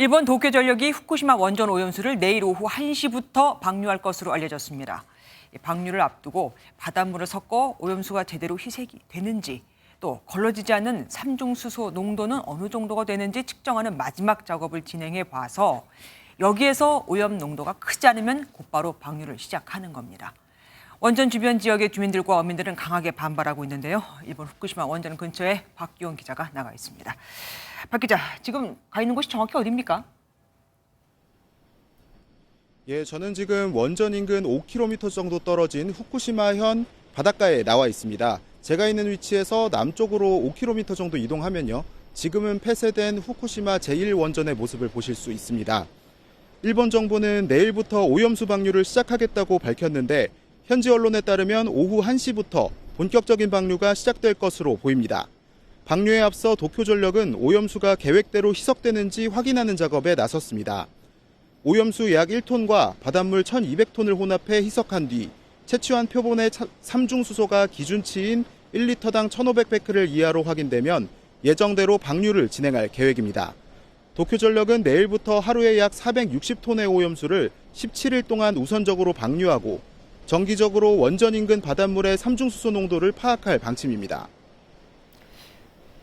일본 도쿄전력이 후쿠시마 원전 오염수를 내일 오후 1시부터 방류할 것으로 알려졌습니다. 방류를 앞두고 바닷물을 섞어 오염수가 제대로 희석이 되는지, 또 걸러지지 않는 삼중수소 농도는 어느 정도가 되는지 측정하는 마지막 작업을 진행해 봐서 여기에서 오염 농도가 크지 않으면 곧바로 방류를 시작하는 겁니다. 원전 주변 지역의 주민들과 어민들은 강하게 반발하고 있는데요. 일본 후쿠시마 원전 근처에 박기원 기자가 나가 있습니다. 박 기자, 지금 가 있는 곳이 정확히 어디입니까? 예, 저는 지금 원전 인근 5km 정도 떨어진 후쿠시마현 바닷가에 나와 있습니다. 제가 있는 위치에서 남쪽으로 5km 정도 이동하면요. 지금은 폐쇄된 후쿠시마 제1원전의 모습을 보실 수 있습니다. 일본 정부는 내일부터 오염수 방류를 시작하겠다고 밝혔는데 현지 언론에 따르면 오후 1시부터 본격적인 방류가 시작될 것으로 보입니다. 방류에 앞서 도쿄전력은 오염수가 계획대로 희석되는지 확인하는 작업에 나섰습니다. 오염수 약 1톤과 바닷물 1,200톤을 혼합해 희석한 뒤 채취한 표본의 삼중수소가 기준치인 1리터당 1,500베크렐 이하로 확인되면 예정대로 방류를 진행할 계획입니다. 도쿄전력은 내일부터 하루에 약 460톤의 오염수를 17일 동안 우선적으로 방류하고 정기적으로 원전 인근 바닷물의 삼중수소 농도를 파악할 방침입니다.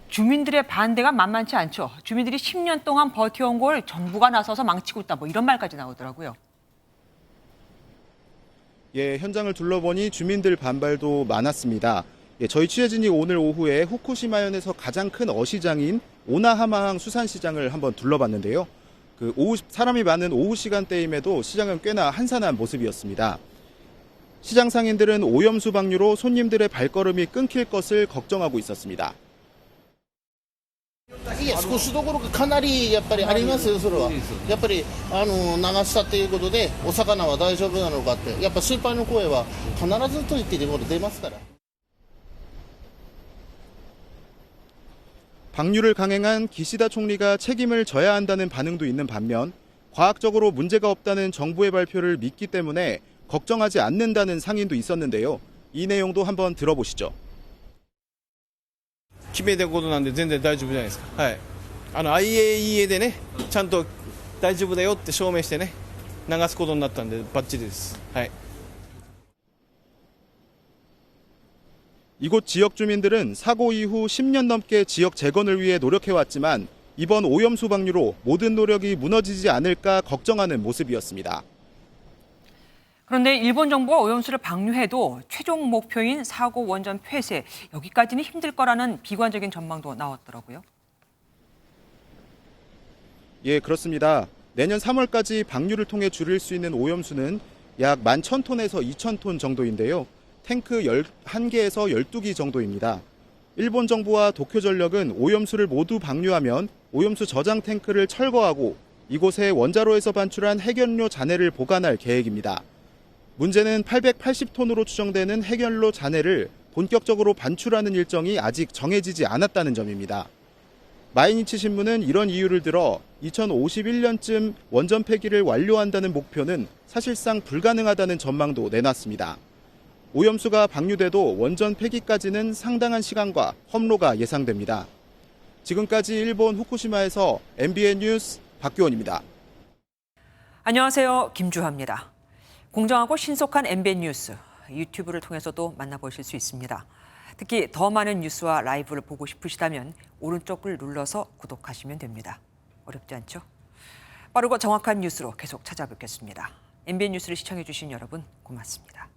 주민들의 반대가 만만치 않죠. 주민들이 10년 동안 버텨온 걸 정부가 나서서 망치고 있다, 이런 말까지 나오더라고요. 예, 현장을 둘러보니 주민들 반발도 많았습니다. 예, 저희 취재진이 오늘 오후에 후쿠시마현에서 가장 큰 어시장인 오나하마항 수산시장을 한번 둘러봤는데요. 사람이 많은 오후 시간대임에도 시장은 꽤나 한산한 모습이었습니다. 시장 상인들은 오염수 방류로 손님들의 발걸음이 끊길 것을 걱정하고 있었습니다. いや、少しどころかかなりやっぱりありますよ、それは。やっぱり流したということで、お魚は大丈夫なのかって、やっぱ心配の声は必ずと言っていいこと出ますから。 방류를 강행한 기시다 총리가 책임을 져야 한다는 반응도 있는 반면 과학적으로 문제가 없다는 정부의 발표를 믿기 때문에 걱정하지 않는다는 상인도 있었는데요. 이 내용도 한번 들어보시죠. 決めたことなんで全然大丈夫じゃないですか。はい。IAEA でね、ちゃんと大丈夫だよって証明してね、流すことになったんでバッチリです。はい。 이곳 지역 주민들은 사고 이후 10년 넘게 지역 재건을 위해 노력해왔지만 이번 오염수 방류로 모든 노력이 무너지지 않을까 걱정하는 모습이었습니다. 그런데 일본 정부가 오염수를 방류해도 최종 목표인 사고 원전 폐쇄, 여기까지는 힘들 거라는 비관적인 전망도 나왔더라고요. 예, 그렇습니다. 내년 3월까지 방류를 통해 줄일 수 있는 오염수는 약 11,000톤에서 2,000톤 정도인데요. 탱크 1개에서 12기 정도입니다. 일본 정부와 도쿄전력은 오염수를 모두 방류하면 오염수 저장 탱크를 철거하고 이곳에 원자로에서 반출한 핵연료 잔해를 보관할 계획입니다. 문제는 880톤으로 추정되는 핵연료 잔해를 본격적으로 반출하는 일정이 아직 정해지지 않았다는 점입니다. 마이니치 신문은 이런 이유를 들어 2051년쯤 원전 폐기를 완료한다는 목표는 사실상 불가능하다는 전망도 내놨습니다. 오염수가 방류돼도 원전 폐기까지는 상당한 시간과 험로가 예상됩니다. 지금까지 일본 후쿠시마에서 MBN 뉴스 박규원입니다. 안녕하세요, 김주하입니다. 공정하고 신속한 MBN 뉴스, 유튜브를 통해서도 만나보실 수 있습니다. 특히 더 많은 뉴스와 라이브를 보고 싶으시다면 오른쪽을 눌러서 구독하시면 됩니다. 어렵지 않죠? 빠르고 정확한 뉴스로 계속 찾아뵙겠습니다. MBN 뉴스를 시청해주신 여러분 고맙습니다.